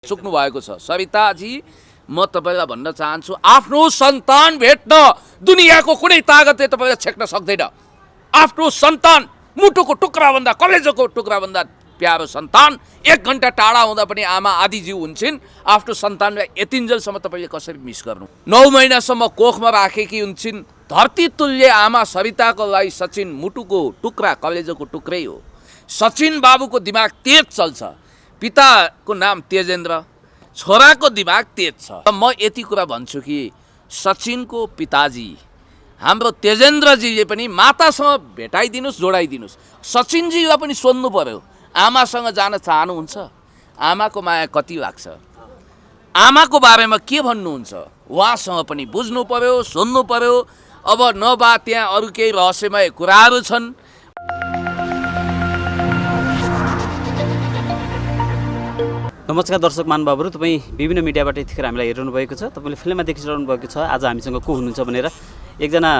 चुक्नु भएको छ। सविताजी, म तपाईलाई भन्न चाहन्छु, आफ्नो सन्तान भेट्न दुनियाँको कुनै तागतले तपाईलाई छेक्न सक्दैन। आफ्नो सन्तान, मुटुको टुक्राभन्दा, कलेजोको टुक्राभन्दा प्यारो सन्तान 1 घण्टा टाढा हुँदा पनि आमा आदिज्यू हुन्छन्। आफ्नो सन्तानलाई यतिन्जेलसम्म तपाईँले कसरी मिस गर्नु? 9 महिनासम्म कोखमा राखेकी हुन्छन्। धरती तुल्य आमा सविताको लागि सचिन मुटुको टुक्रा, कलेजोको टुक्रै हो। सचिन बाबुको दिमाग तेज चल्छ। पिताको नाम तेजेन्द्र, छोराको दिमाग तेज छ। म यति कुरा भन्छु कि सचिनको पिताजी हाम्रो तेजेन्द्रजीले पनि मातासँग भेटाइदिनुस्, जोडाइदिनुस्। सचिनजीलाई पनि सोध्नु पर्यो, आमासँग जान चाहनुहुन्छ? आमाको माया कति लाग्छ? आमाको बारेमा के भन्नुहुन्छ? उहाँसँग पनि बुझ्नु पर्यो, सोध्नु पर्यो। अब नभए त्यहाँ अरू केही रहस्यमय कुराहरू छन्। नमस्कार दर्शक महानुभावहरू, तपाईँ विभिन्न मिडियाबाट यतिखेर हामीलाई हेरिरहनु भएको छ। तपाईँले फिल्ममा देखिरहनु भएको छ आज हामीसँग को हुनुहुन्छ भनेर। एकजना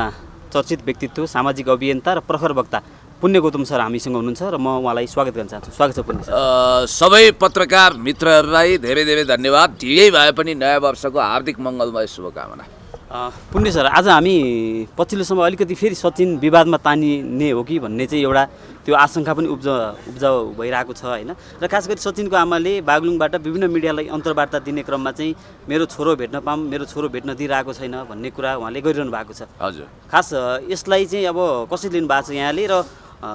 चर्चित व्यक्तित्व, सामाजिक अभियन्ता र प्रखर वक्ता पुण्य गौतम सर हामीसँग हुनुहुन्छ र म उहाँलाई स्वागत गर्न चाहन्छु। स्वागत छ पुण्य सर। सबै पत्रकार मित्रहरूलाई धेरै धेरै धन्यवाद। ढिलै भए पनि नयाँ वर्षको हार्दिक मङ्गलमय शुभकामना। पुण्य सर, आज हामी पछिल्लो समय अलिकति फेरि सचिन विवादमा तानिने हो कि भन्ने चाहिँ एउटा त्यो आशंका पनि उब्जाउ भइरहेको छ होइन। र खास गरी सचिनको आमाले बागलुङबाट विभिन्न मिडियालाई अन्तर्वार्ता दिने क्रममा चाहिँ मेरो छोरो भेट्न पाऊँ, मेरो छोरो भेट्न दिइरहेको छैन भन्ने कुरा उहाँले गरिरहनु भएको छ। हजुर, खास यसलाई चाहिँ अब कसरी लिनु भएको छ यहाँले, र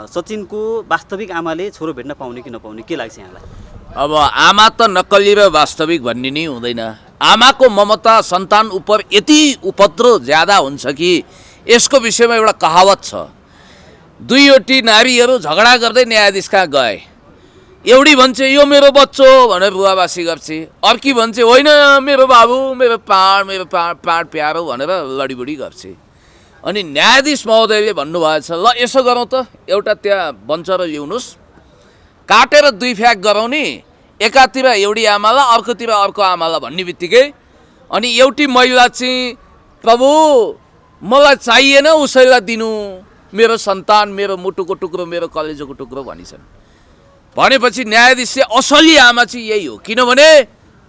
सचिनको वास्तविक आमाले छोरो भेट्न पाउने कि नपाउने के लाग्छ यहाँलाई? अब आमा त नक्कली र वास्तविक भन्ने नै हुँदैन। आमाको ममता सन्तान उप यति उपद्रो ज्यादा हुन्छ कि यसको विषयमा एउटा कहावत छ। दुईवटी नारीहरू झगडा गर्दै न्यायाधीश कहाँ गए। एउटी भन्छ यो मेरो बच्चो भनेर बुवाबासी गर्छ, अर्की भन्छ होइन मेरो बाबु, मेरो पाड प्यारो भनेर लडीबुडी गर्छ। अनि न्यायाधीश महोदयले भन्नुभएछ, ल यसो गरौँ त, एउटा त्यहाँ बन्चरो ल्याउनुहोस्, काटेर 2 फ्याक गराउने, एकातिर एउटी आमालाई अर्कोतिर अर्को आमालाई भन्ने बित्तिकै अनि एउटी महिला चाहिँ प्रभु मलाई चाहिएन उसैलाई दिनु, मेरो सन्तान, मेरो मुटुको टुक्रो, मेरो कलेजोको टुक्रो भनिन्छन्। भनेपछि न्यायाधीशले असली आमा चाहिँ यही हो, किनभने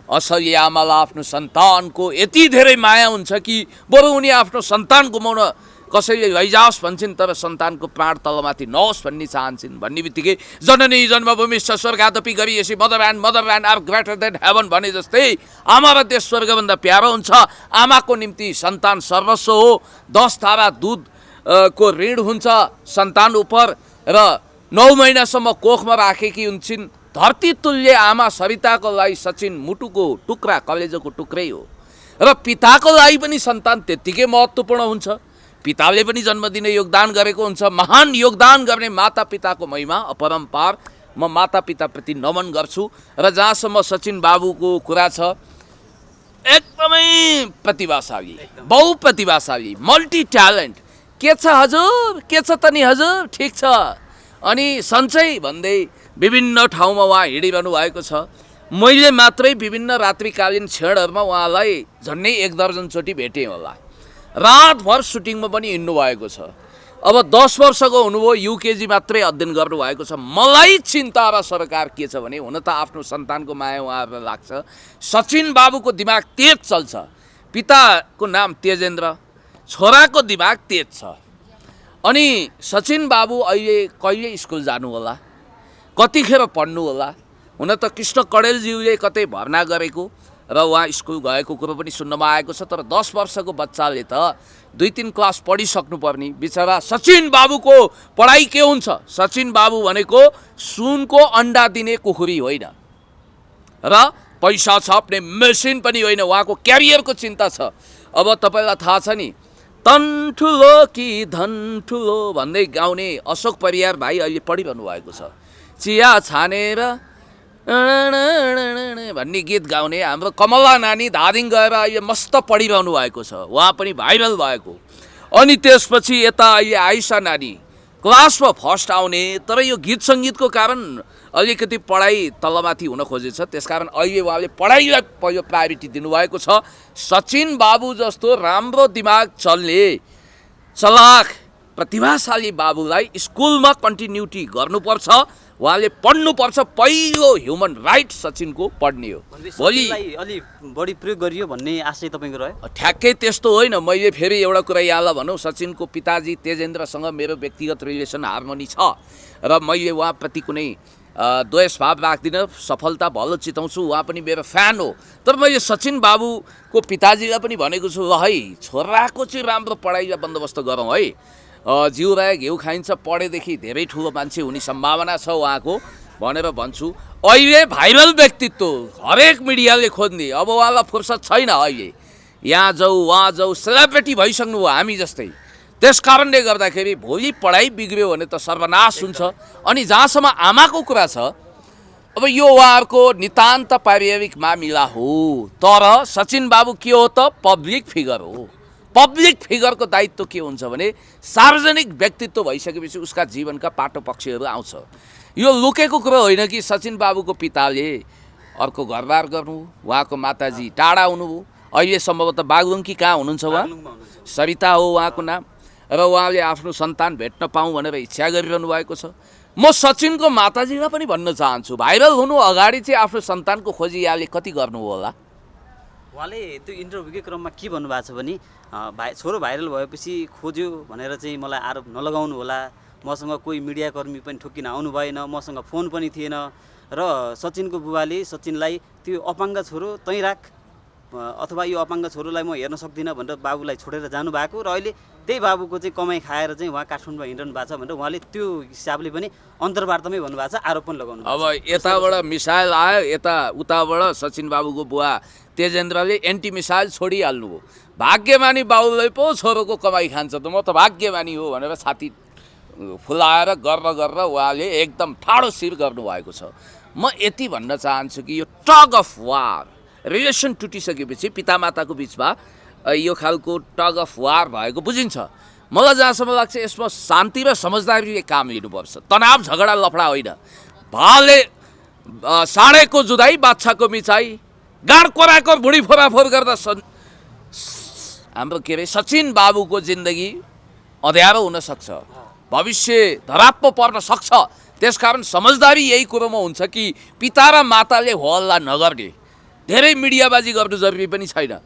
असली आमालाई आफ्नो सन्तानको यति धेरै माया हुन्छ कि बरु उनी आफ्नो सन्तान गुमाउन कसैले लैजाओस् भन्छन् तर सन्तानको प्राण तलमाथि नहोस् भन्ने चाहन्छन्। भन्ने बित्तिकै जननी जन्मभूमिश्च स्वर्गादपि गरिएसी mother and are greater than heaven भने जस्तै आमा र देश स्वर्गभन्दा प्यारो हुन्छ। आमाको निम्ति सन्तान सर्वस्व हो। 10 धारा दुध को ऋण हुन्छ सन्तान उपर र 9 महिनासम्म कोखमा राखेकी हुन्छन्। धरती तुल्य आमा सविताको लागि सचिन मुटुको टुक्रा, कलेजोको टुक्रै हो। र पिताको लागि पनि सन्तान त्यत्तिकै महत्त्वपूर्ण हुन्छ। पिताले पनि जन्म दिने योगदान गरेको हुन्छ। महान योगदान गर्ने माता पिताको महिमा अपरम्पार। म माता पिताप्रति नमन गर्छु। र जहाँसम्म सचिन बाबुको कुरा छ, एकदमै प्रतिभाशाली, बहुप्रतिभाशाली, मल्टी ट्यालेन्ट। के छ हजुर, के छ त नि हजुर, ठिक छ। अनि सन्चै भन्दै विभिन्न ठाउँमा उहाँ हिँडिरहनु भएको छ। मैले मात्रै विभिन्न रात्रिकालीन क्षणहरूमा उहाँलाई झन्डै 1 दर्जनचोटि भेटेँ होला। रातभर सुटिङमा पनि हिँड्नु भएको छ। अब 10 वर्षको हुनुभयो, युकेजी मात्रै अध्ययन गर्नुभएको छ। मलाई चिन्ता र सरकार के छ भने, हुन त आफ्नो सन्तानको माया उहाँहरूलाई लाग्छ। सचिन बाबुको दिमाग तेज चल्छ। पिताको नाम तेजेन्द्र, छोराको दिमाग तेज छ। अनि सचिन बाबु अहिले कहिले स्कुल जानु होला, कतिखेर पढ्नु होला? हुन त कृष्ण कडेलज्यूले कतै भर्ना गरेको र उहाँ स्कुल गएको कुरो पनि सुन्नमा आएको छ। तर 10 वर्षको बच्चाले त 2-3 क्लास पढिसक्नुपर्ने बिचरा सचिन बाबुको पढाइ के हुन्छ? सचिन बाबु भनेको सुनको अन्डा दिने कुखुरी होइन र पैसा छाप्ने मेसिन पनि होइन। उहाँको क्यारियरको चिन्ता छ। अब तपाईँलाई थाहा छ नि, तन ठुलो कि धन ठुलो भन्दै गाउने अशोक परियार भाइ अहिले पढिरहनु भएको छ। चिया छानेर भन्ने गीत गाउने हाम्रो कमला नानी धादिङ गएर अहिले मस्त पढिरहनु भएको छ। उहाँ पनि भाइरल भएको। अनि त्यसपछि यता अहिले आइसा नानी क्लासमा फर्स्ट आउने, तर यो गीत सङ्गीतको कारण अलिकति पढाइ तलमाथि हुन खोजेछ। त्यसकारण अहिले उहाँले पढाइलाई पहिलो प्रायोरिटी दिनुभएको छ। सचिन बाबु जस्तो राम्रो दिमाग चल्ने, चलाक, प्रतिभाशाली बाबुलाई स्कुलमा कन्टिन्युटी गर्नुपर्छ उहाँले पढ्नुपर्छ, पहिलो ह्युमन राइट सचिनको पढ्ने हो। भोलि अलि बढी प्रयोग गरियो भन्ने आशय तपाईँको रह्यो? ठ्याक्कै त्यस्तो होइन। मैले फेरि एउटा कुरा यहाँलाई भनौँ, सचिनको पिताजी तेजेन्द्रसँग मेरो व्यक्तिगत रिलेसन हार्मोनी छ र मैले उहाँप्रति कुनै द्वेष भाव राख्दिनँ, सफलता भलो चिताउँछु, उहाँ पनि मेरो फ्यान हो। तर मैले सचिन बाबुको पिताजीलाई पनि भनेको छु, ल है छोराको चाहिँ राम्रो पढाइलाई बन्दोबस्त गरौँ है, जिउरायो घिउ खाइन्छ, पढेदेखि धेरै ठुलो मान्छे हुने सम्भावना छ उहाँको भनेर भन्छु। अहिले भाइरल व्यक्तित्व हरेक मिडियाले खोज्ने, अब उहाँलाई फुर्सद छैन अहिले, यहाँ जाऊ उहाँ जाऊ, सेलिब्रेटी भइसक्नु हो हामी जस्तै। त्यस कारणले गर्दाखेरि भोलि पढाइ बिग्रियो भने त सर्वनाश हुन्छ। अनि जहाँसम्म आमाको कुरा छ, अब यो उहाँहरूको नितान्त पारिवारिक मामिला हो, तर सचिन बाबु के हो त पब्लिक फिगर हो। पब्लिक फिगरको दायित्व के हुन्छ भने सार्वजनिक व्यक्तित्व भइसकेपछि उसका जीवनका पाटो पक्षहरू आउँछ। यो लुकेको कुरो होइन कि सचिन बाबुको पिताले अर्को घरबार गर्नु, उहाँको माताजी टाढा हुनुभयो, अहिले सम्भवतः बागलुङकी कहाँ हुनुहुन्छ उहाँ, सरिता हो उहाँको नाम, र उहाँले आफ्नो सन्तान भेट्न पाऊँ भनेर इच्छा गरिरहनु भएको छ। म सचिनको माताजीलाई पनि भन्न चाहन्छु, भाइरल हुनु अगाडि चाहिँ आफ्नो सन्तानको खोजी यहाँले कति गर्नु होला? उहाँले त्यो इन्टरभ्यूकै क्रममा के भन्नुभएको छ भने छोरो भाइरल भएपछि खोज्यो भनेर चाहिँ मलाई आरोप नलगाउनु होला, मसँग कोही मिडियाकर्मी पनि ठोकिन आउनु भएन, मसँग फोन पनि थिएन, र सचिनको बुबाले सचिनलाई त्यो अपाङ्ग छोरो तै राख अथवा यो अपाङ्ग छोरोलाई म हेर्न सक्दिनँ भनेर बाबुलाई छोडेर जानुभएको, र अहिले त्यही बाबुको चाहिँ कमाइ खाएर चाहिँ उहाँ काठमाडौँमा हिँड्नु भएको छ भनेर उहाँले त्यो हिसाबले पनि अन्तर्वार्तामै भन्नुभएको छ, आरोप पनि लगाउनु। अब यताबाट मिसाइल आयो, यता उताबाट सचिन बाबुको बुवा तेजेन्द्रले एन्टी मिसाइल छोडिहाल्नु हो। भाग्यमानी बाबुलाई पो छोरोको कमाइ खान्छ त, म त भाग्यमानी हो भनेर छाती फुलाएर गर्व गरेर उहाँले एकदम ठाडो शिर गर्नुभएको छ। म यति भन्न चाहन्छु कि यो टग अफ वार रिलेसन टुटिसकेपछि पितामाताको बिचमा यो खालको टग अफ वार भएको बुझिन्छ। मलाई जहाँसम्म लाग्छ यसमा शान्ति र समझदारीले काम लिनुपर्छ, तनाव झगडा लफडा होइन। भाले साँडेको जुदाई बाछाको मिचाई, गाड कोराको भुँडी फोराफोर गर्दा हाम्रो के अरे सचिन बाबुको जिन्दगी अँध्यारो हुनसक्छ, भविष्य धराप्पो पर्न सक्छ। त्यसकारण समझदारी यही कुरोमा हुन्छ कि पिता र माताले हो हल्ला नगर्ने, धेरै मिडियाबाजी गर्नु जरुरी पनि छैन।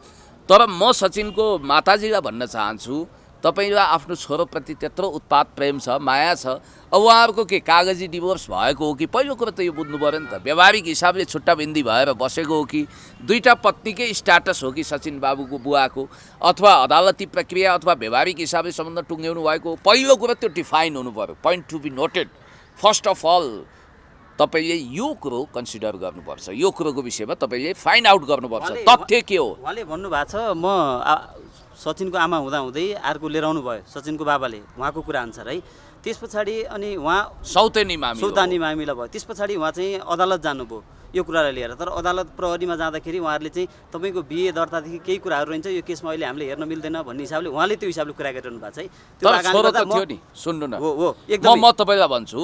तर म सचिनको माताजीलाई भन्न चाहन्छु, तपाईँलाई आफ्नो छोरोप्रति त्यत्रो उत्पात प्रेम छ, माया छ, अब उहाँहरूको के कागजी डिभोर्स भएको हो कि? पहिलो कुरो त यो बुझ्नु पऱ्यो नि त, व्यावहारिक हिसाबले छुट्टाबिन्दी भएर बसेको हो कि दुईटा पत्नीकै स्ट्याटस हो कि सचिन बाबुको बुवाको, अथवा अदालती प्रक्रिया अथवा व्यावहारिक हिसाबले सम्बन्ध टुङ्ग्याउनु भएको हो? पहिलो कुरो त्यो डिफाइन हुनु पऱ्यो, point to be noted. First of all तपाईँले यो कुरो कन्सिडर गर्नुपर्छ, यो कुरोको विषयमा तपाईँले फाइन्ड आउट गर्नुपर्छ तथ्य के हो। उहाँले भन्नुभएको छ म सचिनको आमा हुँदाहुँदै अर्को लिएर आउनु भयो सचिनको बाबाले, उहाँको कुरा अनुसार है। त्यस पछाडि अनि उहाँ सौतानी मामिला भयो, त्यस पछाडि उहाँ चाहिँ अदालत जानुभयो यो कुरालाई लिएर। तर अदालत प्रहरीमा जाँदाखेरि उहाँहरूले चाहिँ तपाईँको बिहे दर्तादेखि केही कुराहरू रहन्छ, यो केसमा अहिले हामीले हेर्न मिल्दैन भन्ने हिसाबले उहाँले त्यो हिसाबले कुरा गरिरहनु भएको छ है। सुन्नु न, एकदम म तपाईँलाई भन्छु,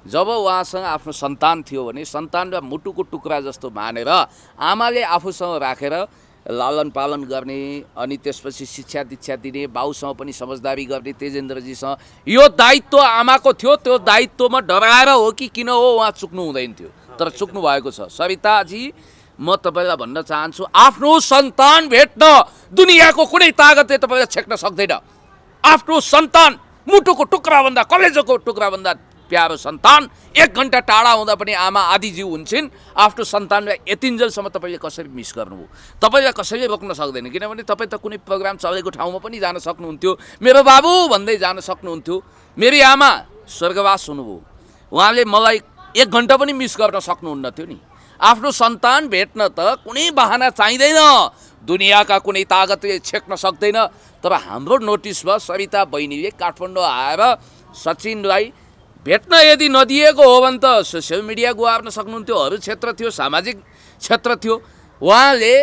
जब उहाँसँग आफ्नो सन्तान थियो भने सन्तानलाई मुटुको टुक्रा जस्तो मानेर आमाले आफूसँग राखेर लालन पालन गर्ने, अनि त्यसपछि शिक्षा दीक्षा दिने, बाउसँग पनि समझदारी गर्ने तेजेन्द्रजीसँग, यो दायित्व आमाको थियो। त्यो दायित्वमा डराएर हो कि किन हो उहाँ चुक्नु हुँदैन थियो, तर चुक्नु भएको छ। सरिताजी, म तपाईँलाई भन्न चाहन्छु, आफ्नो सन्तान भेट्न दुनियाँको कुनै तागतले तपाईँलाई छेक्न सक्दैन। आफ्नो सन्तान मुटुको टुक्राभन्दा, कलेजोको टुक्राभन्दा प्यारो सन्तान 1 घन्टा टाढा हुँदा पनि आमा आदि जीव हुन्छन्। आफ्नो सन्तानलाई यतिन्जेलसम्म तपाईँले कसरी मिस गर्नुभयो? तपाईँलाई कसैले रोक्न सक्दैन, किनभने तपाईँ त कुनै प्रोग्राम चलेको ठाउँमा पनि जान सक्नुहुन्थ्यो, मेरो बाबु भन्दै जान सक्नुहुन्थ्यो। मेरी आमा स्वर्गवास हुनुभयो, उहाँले मलाई 1 घन्टा पनि मिस गर्न सक्नुहुन्न थियो नि। आफ्नो सन्तान भेट्न त कुनै बहाना चाहिँदैन, दुनियाँका कुनै तागतले छेक्न सक्दैन। तर हाम्रो नोटिसमा सरिता बहिनीले काठमाडौँ आएर सचिनलाई भेट्न यदि नदिएको हो भने त सोसियल मिडिया गुहार्न सक्नुहुन्थ्यो, अरू क्षेत्र थियो, सामाजिक क्षेत्र थियो। उहाँले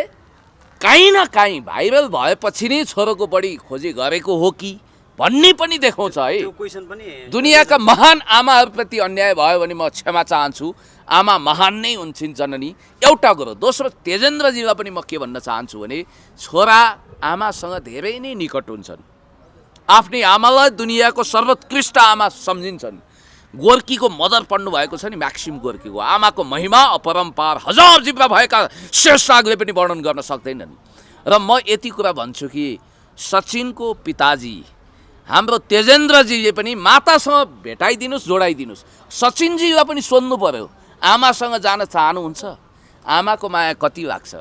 काहीँ न काहीँ भाइरल भएपछि नै छोरोको बढी खोजी गरेको हो कि भन्ने पनि देखाउँछ है। दुनियाँका महान आमाहरूप्रति अन्याय भयो भने म क्षमा चाहन्छु, आमा महान नै हुन्छन् जननी, एउटा कुरो। दोस्रो, तेजेन्द्रजीलाई पनि म के भन्न चाहन्छु भने छोरा आमासँग धेरै नै निकट हुन्छन्, आफ्नै आमालाई दुनियाँको सर्वोत्कृष्ट आमा सम्झिन्छन्। गोर्कीको मदर पढ्नु भएको छ नि म्याक्सिम गोर्कीको, आमाको महिमा अपरम्पार हजार जिब्रा भएका शेषनागले पनि वर्णन गर्न सक्दैनन्। र म यति कुरा भन्छु कि सचिनको पिताजी हाम्रो तेजेन्द्रजीले पनि मातासँग भेटाइदिनुहोस्, जोडाइदिनुहोस्। सचिनजीलाई पनि सोध्नु पर्यो, आमासँग जान चाहनुहुन्छ? आमाको माया कति लाग्छ?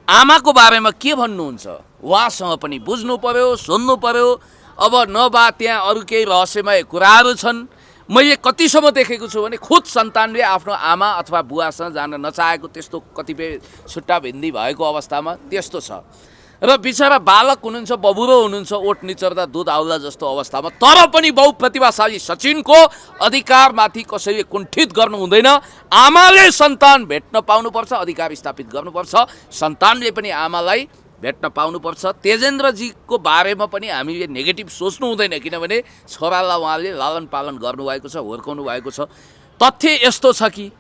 आमाको बारेमा के भन्नुहुन्छ? उहाँसँग पनि बुझ्नु पर्यो, सोध्नु पर्यो। अब नभए त्यहाँ अरू केही रहस्यमय कुराहरू छन्। मैले कतिसम्म देखेको छु भने खुद सन्तानले आफ्नो आमा अथवा बुवासँग जान नचाहेको त्यस्तो कतिपय छुट्टा भिन्दी भएको अवस्थामा त्यस्तो छ। र बिचरा बालक हुनुहुन्छ, बबुरो हुनुहुन्छ, ओठ निचर्दा दुध आउला जस्तो अवस्थामा, तर पनि बहुप्रतिभाशाली सचिनको अधिकारमाथि कसैले कुण्ठित गर्नु हुँदैन। आमाले सन्तान भेट्न पाउनुपर्छ, अधिकार स्थापित गर्नुपर्छ। सन्तानले पनि आमालाई भेट्न पाउनुपर्छ। तेजेन्द्रजीको बारेमा पनि हामीले नेगेटिभ सोच्नु हुँदैन, किनभने छोरालाई उहाँले लालन पालन गर्नुभएको छ, हुर्काउनु भएको छ। तथ्य यस्तो छ कि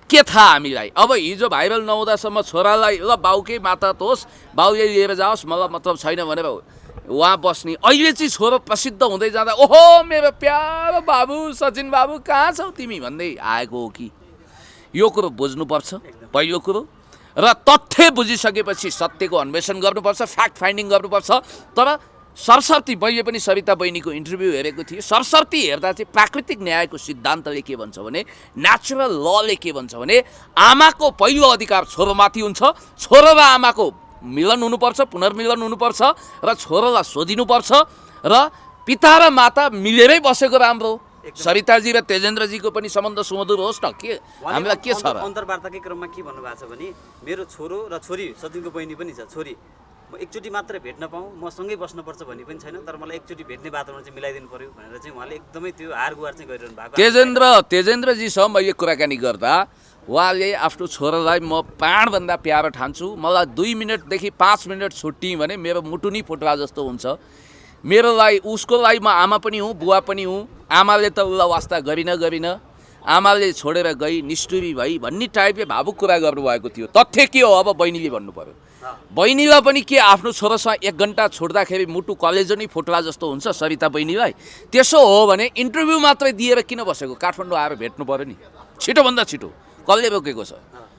के थाहा हामीलाई, अब हिजो भाइरल नहुँदासम्म छोरालाई ल बाउकै माता त होस्, बाउले लिएर जाओस्, मलाई मतलब छैन भनेर उहाँ बस्ने। अहिले चाहिँ छोरो प्रसिद्ध हुँदै जाँदा ओहो मेरो प्यारो बाबु सचिन बाबु कहाँ छौ तिमी भन्दै आएको हो कि? यो कुरो बुझ्नुपर्छ पहिलो कुरो। र तथ्य बुझिसकेपछि सत्यको अन्वेषण गर्नुपर्छ, फ्याक्ट फाइन्डिङ गर्नुपर्छ। तर सरसर्ती मैले पनि सरिता बहिनीको इन्टरभ्यू हेरेको थिएँ। सरसर्ती हेर्दा चाहिँ प्राकृतिक न्यायको सिद्धान्तले के भन्छ भने, नेचुरल लले के भन्छ भने, आमाको पहिलो अधिकार छोरोमाथि हुन्छ। छोरो र आमाको मिलन हुनुपर्छ, पुनर्मिलन हुनुपर्छ र छोरोलाई सोधिनुपर्छ। र पिता र माता मिलेरै बसेको राम्रो। सरिताजी र तेजेन्द्रजीको पनि सम्बन्ध सुमधुर होस् न। के हामीलाई के छ र? अन्तर्वार्ताकै क्रममा के भन्नुभएको छ भने, मेरो छोरो र छोरी, सचिनको बहिनी पनि छ छोरी, म एकचोटि मात्र भेट्न पाऊँ, म सँगै बस्नुपर्छ भन्ने पनि छैन, तर मलाई एकचोटि भेट्ने वातावरण चाहिँ मिलाइदिनु पर्यो भनेर चाहिँ उहाँले एकदमै त्यो हार गुहार चाहिँ गरिरहनु भएको। तेजेन्द्रजीसँग मैले कुराकानी गर्दा उहाँले आफ्नो छोरालाई म प्राणभन्दा प्यारो ठान्छु, मलाई 2 मिनटदेखि 5 मिनट छुट्टी भने मेरो मुटु नै फुट्ला जस्तो हुन्छ। मेरो लागि उसको लागि म आमा पनि हुँ, बुवा पनि हुँ। आमाले त उसलाई वास्ता गरिन, आमाले छोडेर गई, निष्ठुरी भई भन्ने टाइपले भावुक कुरा गर्नुभएको थियो। तथ्य के हो अब बहिनीले भन्नु पर्यो। बहिनीलाई पनि के आफ्नो छोरासँग 1 घन्टा छोड्दाखेरि मुटु कलेजो नै फुट्ला जस्तो हुन्छ सरिता बहिनीलाई? त्यसो हो भने इन्टरभ्यू मात्रै दिएर किन बसेको? काठमाडौँ आएर भेट्नु पर्यो नि, छिटोभन्दा छिटो। कसले रोकेको छ?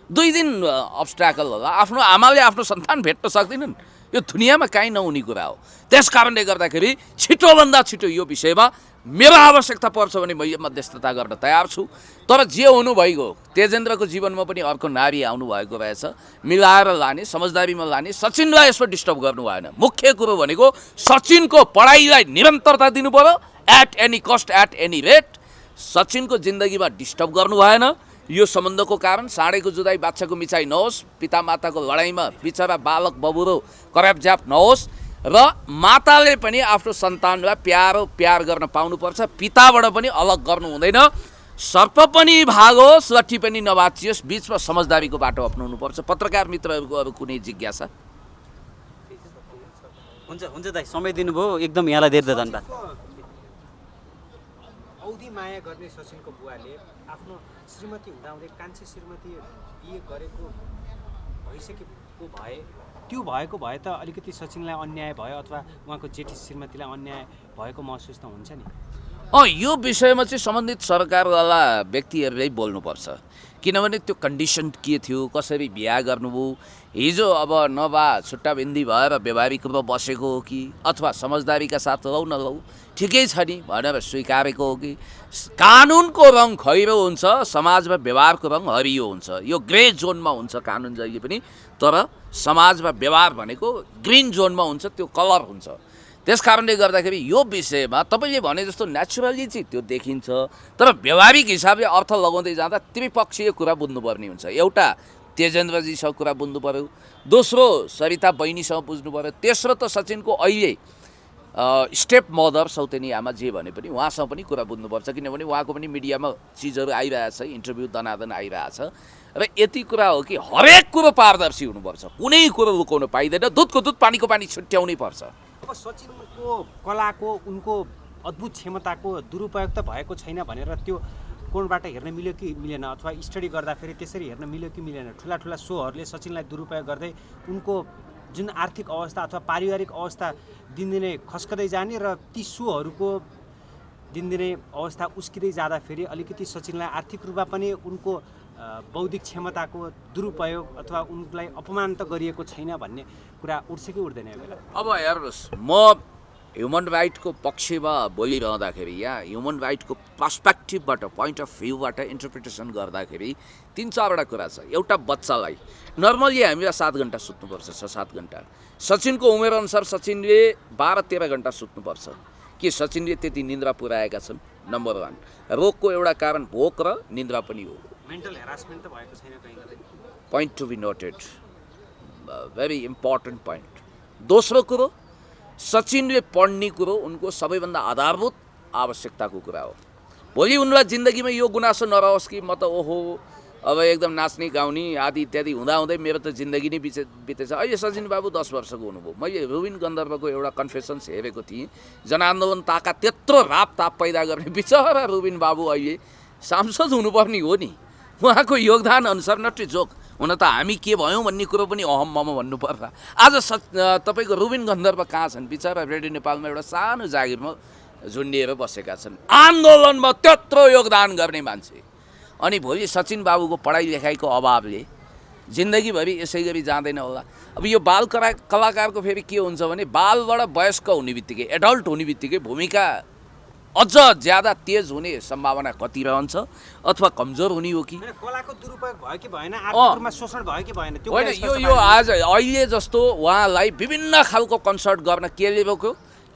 2 दिन अब्स्ट्याकल होला। आफ्नो आमाले आफ्नो सन्तान भेट्न सक्दैनन्, यो दुनियाँमा काहीँ नहुने कुरा हो। त्यस कारणले गर्दाखेरि छिटोभन्दा छिटो यो विषयमा मेरो आवश्यकता पर्छ भने म मध्यस्थता गर्न तयार छु। तर जे हुनु भइगयो, तेजेन्द्रको जीवनमा पनि अर्को नारी आउनुभएको रहेछ, मिलाएर लाने, समझदारीमा लाने। सचिनलाई यसमा डिस्टर्ब गर्नु भएन। मुख्य कुरो भनेको सचिनको पढाइलाई निरन्तरता दिनु पर्यो, at any cost, at any rate. सचिनको जिन्दगीमा डिस्टर्ब गर्नु भएन। यो सम्बन्धको कारण साँडेको जुदाई बाछाको मिचाइ नहोस्, पिता माताको लडाइँमा बिचरा बालक बबुरो करापझ्याप नहोस्। र माताले पनि आफ्नो सन्तानलाई प्यार गर्न पाउनुपर्छ। पिताबाट पनि अलग गर्नु हुँदैन। सर्प पनि भागोस्, लट्ठी पनि नभाँचियोस्, बिचमा समझदारीको बाटो अपनाउनुपर्छ। पत्रकार मित्रहरूको अब कुनै जिज्ञासा? हुन्छ दाइ, समय दिनुभयो, एकदम यहाँलाई धेरै धन्यवाद। औधी माया गर्ने सचिनको बुवाले आफ्नो श्रीमती हुँदाहुँदै कान्छी श्रीमती बिहे गरेको भइसकेको भए, त्यो भएको भए त अलिकति सचिनलाई अन्याय भयो अथवा उहाँको जेठी श्रीमतीलाई अन्याय भएको महसुस त हुन्छ नि? यो विषयमा चाहिँ सम्बन्धित सरकारवाला व्यक्तिहरूले बोल्नुपर्छ। किनभने त्यो कन्डिसन के थियो, कसरी बिहा गर्नुभयो, हिजो अब नभा छुट्टा भिन्दी भएर व्यवहारिक रूपमा बसेको हो कि अथवा समझदारीका साथ लौ नलौ ठिकै छ नि भनेर स्वीकारेको हो कि? कानुनको रङ खैरो हुन्छ, समाजमा व्यवहारको रङ हरियो हुन्छ। यो ग्रे जोनमा हुन्छ कानुन जहिले पनि, तर समाजमा व्यवहार भनेको ग्रिन जोनमा हुन्छ, त्यो कलर हुन्छ। त्यस कारणले गर्दाखेरि यो विषयमा तपाईँले भने जस्तो नेचुरली चाहिँ त्यो देखिन्छ, तर व्यवहारिक हिसाबले अर्थ लगाउँदै जाँदा त्रिपक्षीय कुरा बुझ्नुपर्ने हुन्छ। एउटा तेजेन्द्रजीसँग कुरा बुझ्नु पर्यो, दोस्रो सरिता बहिनीसँग बुझ्नु पर्यो, तेस्रो त सचिनको अहिले स्टेप मदर सौतेनी आमा जे भने पनि उहाँसँग पनि कुरा बुझ्नुपर्छ। किनभने उहाँको पनि मिडियामा चिजहरू आइरहेछ, इन्टरभ्यू दनादन आइरहेछ। र यति कुरा हो कि हरेक कुरो पारदर्शी हुनुपर्छ, कुनै कुरो लुकाउनु पाइँदैन। दुधको दुध पानीको पानी छुट्याउनै पर्छ। अब सचिनको कलाको, उनको अद्भुत क्षमताको दुरुपयोग त भएको छैन भनेर त्यो कोणबाट हेर्न मिल्यो कि मिलेन, अथवा स्टडी गर्दाखेरि त्यसरी हेर्न मिल्यो कि मिलेन? ठुला सोहरूले सचिनलाई दुरुपयोग गर्दै उनको जुन आर्थिक अवस्था अथवा पारिवारिक अवस्था दिनदिनै खस्कदै जाने र ती सोहरूको दिनदिनै अवस्था उस्किँदै जाँदाखेरि अलिकति सचिनलाई आर्थिक रूपमा पनि उनको बौद्धिक क्षमताको दुरुपयोग अथवा उनलाई अपमान त गरिएको छैन भन्ने कुरा उठ्छ कि उठ्दैन यो बेला? अब हेर्नुहोस्, म ह्युमन राइटको पक्षमा बोलिरहँदाखेरि या ह्युमन राइटको पर्सपेक्टिभबाट पोइन्ट अफ भ्यूबाट इन्टरप्रिटेसन गर्दाखेरि 3-4वटा कुरा छ। एउटा बच्चालाई नर्मली हामीलाई 7 घन्टा सुत्नुपर्छ, 6-7 घन्टा। सचिनको उमेरअनुसार सचिनले 12-13 घन्टा सुत्नुपर्छ। के सचिनले त्यति निन्द्रा पुर्याएका छन्? नम्बर 1। रोगको एउटा कारण भोक र निन्द्रा पनि हो। मेन्टल हेरासमेन्ट त भएको छैन कहीँ कतै? Point to be noted, very important point. दोस्रो कुरो, सचिनले पढ्ने कुरो उनको सबैभन्दा आधारभूत आवश्यकताको कुरा हो। भोलि उनलाई जिन्दगीमा यो गुनासो नरहोस् कि म त ओहो अब एकदम नाच्ने गाउने आदि इत्यादि हुँदाहुँदै मेरो त जिन्दगी नै बितेछ। अहिले सचिन बाबु 10 वर्षको हुनुभयो। मैले रुबिन गन्धर्वको एउटा कन्फेसन्स हेरेको थिएँ। जनआन्दोलन ताका त्यत्रो रापताप पैदा गर्ने बिचरा रुबिन बाबु अहिले सांसद हुनुपर्ने हो नि। उहाँको योगदान अनुसार नट जोक। हुन त हामी के भयौँ भन्ने कुरो पनि अहम मम भन्नुपर्ला। आज तपाईँको रुबिन गन्धर्व कहाँ छन्? बिचरा रेडियो नेपालमा एउटा सानो जागिरमा झुन्डिएर बसेका छन्। आन्दोलनमा त्यत्रो योगदान गर्ने मान्छे। अनि भोलि सचिन बाबुको पढाइ लेखाइको अभावले जिन्दगीभरि यसै गरी जाँदैन होला। अब यो बाल कलाकारको फेरि के हुन्छ भने बालबाट वयस्क हुने बित्तिकै, एडल्ट हुने बित्तिकै भूमिका अझ ज्यादा तेज हुने सम्भावना कति रहन्छ अथवा कमजोर हुने हो कि? कलाको दुरुपयोग भयो कि भएन, आर्थिक रूपमा शोषण भयो कि भएन? त्यो होइन, यो आज अहिले जस्तो उहाँलाई विभिन्न खालको कन्सर्ट गर्न केले रोक्यो?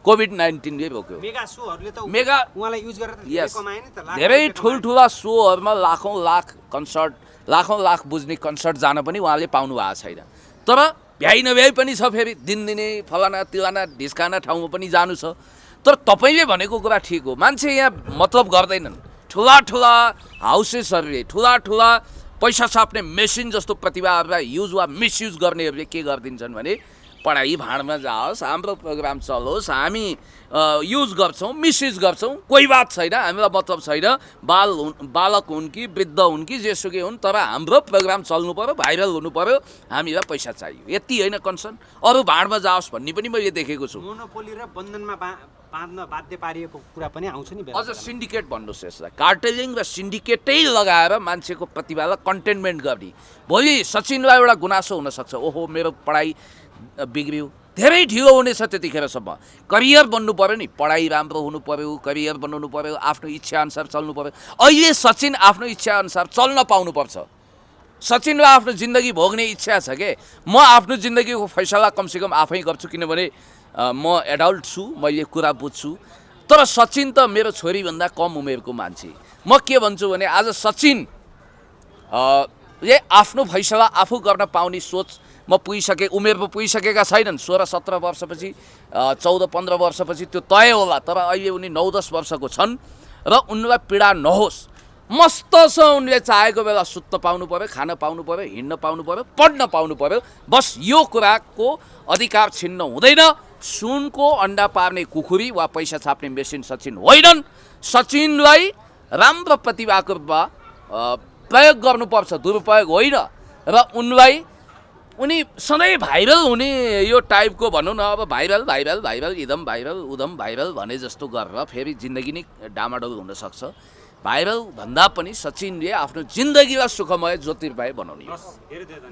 कोभिड-19ले रोक्यो। मेगा सोहरूले त मेगा उहाँलाई युज गरेर धेरै कमाए नि त। धेरै ठुल्ठुला सोहरूमा लाखौँ लाख कन्सर्ट, लाखौँ लाख बुझ्ने कन्सर्ट जान पनि उहाँले पाउनु भएको छैन। तर भ्याइ नभ्याइ पनि छ। फेरि दिनदिनै फलाना तिलाना ढिस्काना ठाउँमा पनि जानु छ। तर तपाईँले भनेको कुरा ठिक हो। मान्छे यहाँ मतलब गर्दैनन्। ठुला ठुला हाउसेसहरूले, ठुला ठुला पैसा छाप्ने मेसिन जस्तो प्रतिभाहरूलाई युज वा मिसयुज गर्नेहरूले के गरिदिन्छन् भने पढाइ भाँडमा जाओस्, हाम्रो प्रोग्राम चलोस्, हामी युज गर्छौँ, मिसयुज गर्छौँ, कोही बात छैन, हामीलाई मतलब छैन। बालक हुन् कि वृद्ध हुन् कि जेसुकै हुन्, तर हाम्रो प्रोग्राम चल्नु पऱ्यो, भाइरल हुनु पऱ्यो, हामीलाई पैसा चाहियो। यति होइन कन्सर्न। अरू भाँडमा जाओस् भन्ने पनि मैले देखेको छु। मोनोपोली र बन्धनमा बाँध्न बाध्य पारिएको कुरा पनि आउँछ नि। अझ सिन्डिकेट भन्नुहोस् यसलाई। कार्टेलिङ र सिन्डिकेटै लगाएर मान्छेको प्रतिभालाई कन्टेनमेन्ट गर्ने। भोलि सचिनलाई एउटा गुनासो हुनसक्छ, ओहो मेरो पढाइ बिग्रियो, धेरै ढिलो हुनेछ त्यतिखेरसम्म। करियर बन्नु पऱ्यो नि, पढाइ राम्रो हुनु पऱ्यो, करियर बनाउनु पऱ्यो, आफ्नो इच्छाअनुसार चल्नु पऱ्यो। अहिले सचिन आफ्नो इच्छाअनुसार चल्न पाउनुपर्छ। सचिनलाई आफ्नो जिन्दगी भोग्ने इच्छा छ के? म आफ्नो जिन्दगीको फैसला कमसेकम आफै गर्छु, किनभने म एडल्ट छु, मैले कुरा बुझ्छु। तर सचिन त मेरो छोरीभन्दा कम उमेरको मान्छे। म के भन्छु भने आज सचिनले आफ्नो फैसला आफू गर्न पाउने सोच उमेरमा पुगिसकेका छैनन्। 16-17 वर्षपछि, 14-15 वर्षपछि त्यो तय होला। तर अहिले उनी 9-10 वर्षको छन् र उनलाई पीडा नहोस्। मस्तसँग उनले चाहेको बेला सुत्न पाउनु पऱ्यो, खान पाउनु पऱ्यो, हिँड्न पाउनु पऱ्यो, पढ्न पाउनु पऱ्यो। बस यो कुराको अधिकार छिन्न हुँदैन। सुनको अन्डा पार्ने कुखुरी वा पैसा छाप्ने मेसिन सचिन होइनन्। सचिनलाई राम्रो प्रतिभाको रूपमा प्रयोग गर्नुपर्छ, दुरुपयोग होइन। र उनी सधैँ भाइरल हुने यो टाइपको भनौँ न, अब भाइरल भाइरल भाइरल इदम भाइरल उदम भाइरल भने जस्तो गरेर फेरि जिन्दगी नै डामाडोल हुनसक्छ। भाइरल भन्दा पनि सचिनले आफ्नो जिन्दगीलाई सुखमय ज्योतिर्मय बनाउने हो।